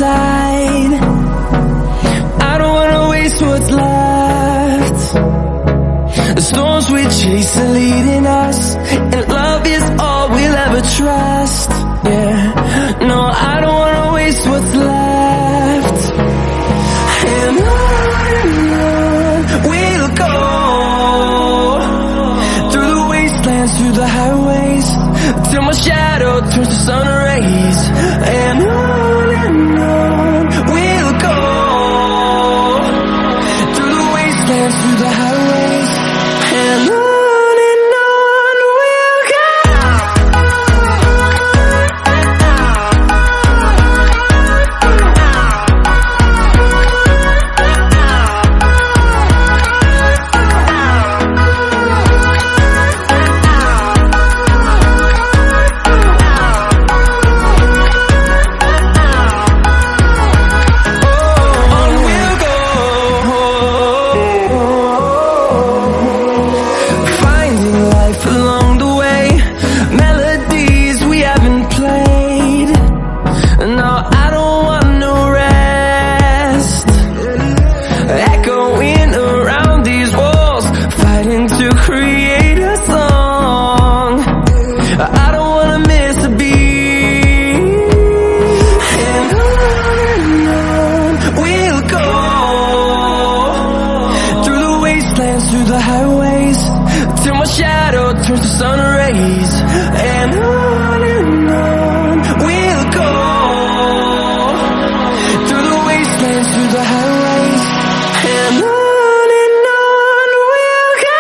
side. I don't wanna waste what's left. The storms we chase are leading us, and love is all we'll ever trust. Yeah, no, I don't wanna waste what's left. And on we'll go, through the wastelands, through the highways, till my shadow turns to sun rays. And on we'll go, through the wastelands, through the highways, and on we'll go. Through the highways, till my shadow turns to sun rays. And on we'll go, through the wastelands, through the highways, and on we'll go.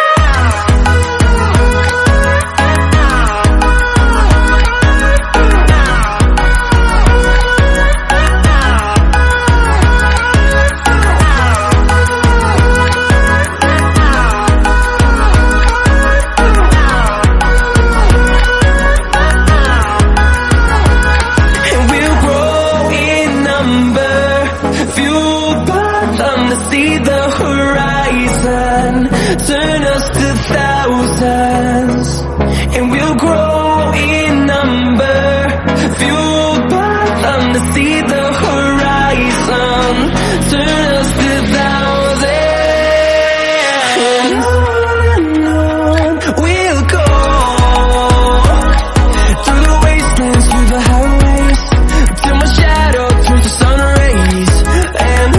See the horizon, turn us to thousands, and we'll grow in number, fueled by them to see the horizon, turn us to thousands, and on we'll go, through the wastelands, through the highways, till my shadow turns to sun rays. And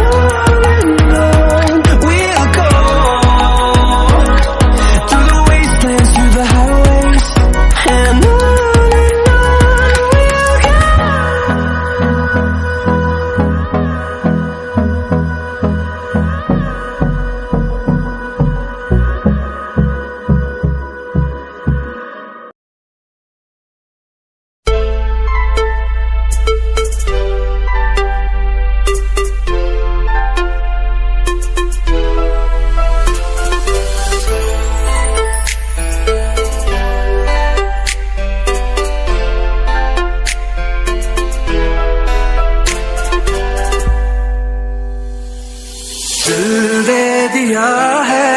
दिल दे दिया है,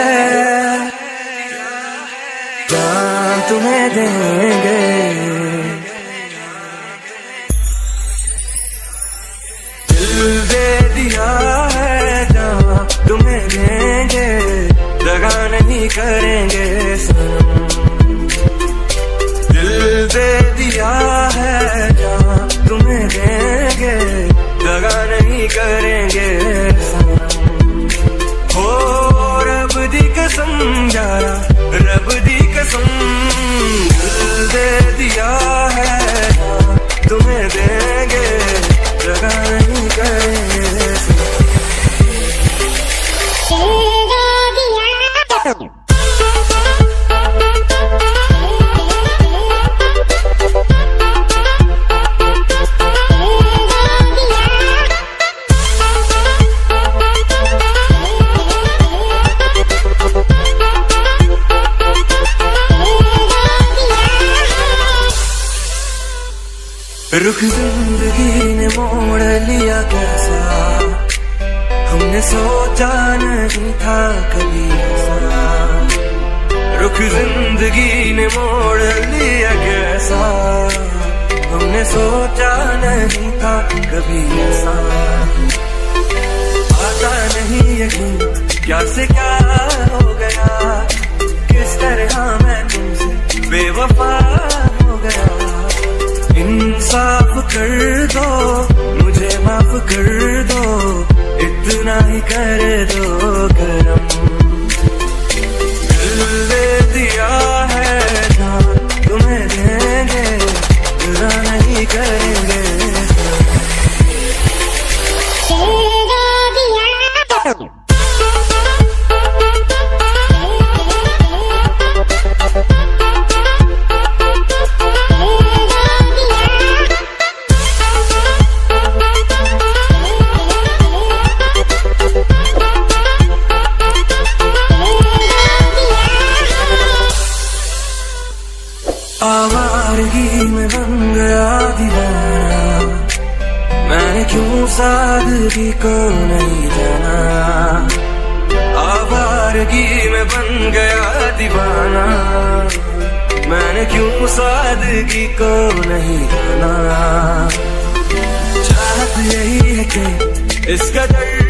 जान तुम्हें देंगे, दिल दे दिया है, जान तुम्हें देंगे, दगा नहीं करेंगे सनम। दिल दे दिया है, जान तुम्हें देंगे, दगा नहीं करेंगे सनम। रब दी कसम यारा, रब दी कसम, दिल दे दिया है, तुम्हें देंगे, दगा नहीं करेंगे। रुख जिंदगी ने मोड़ लिया कैसा, हमने सोचा नहीं था कभी ऐसा। रुख जिंदगी ने मोड़ लिया कैसा, हमने सोचा नहीं था था कभी ऐसा। आता नहीं यकीन क्या से क्या हो गया, किस तरह मैं तुमसे बेवफा हो गया। इंसाफ कर दो, मुझे माफ कर दो, इतना ही कर दो करम। दिल दे दिया है जान तुम्हें देंगे, बुरा नहीं करेंगे। आवारगी में बन गया दीवाना, मैंने क्यों सादगी को नहीं जाना। आवारगी में बन गया दीवाना, मैंने क्यों सादगी को नहीं जाना। चाहत यही है कि इसका दर्द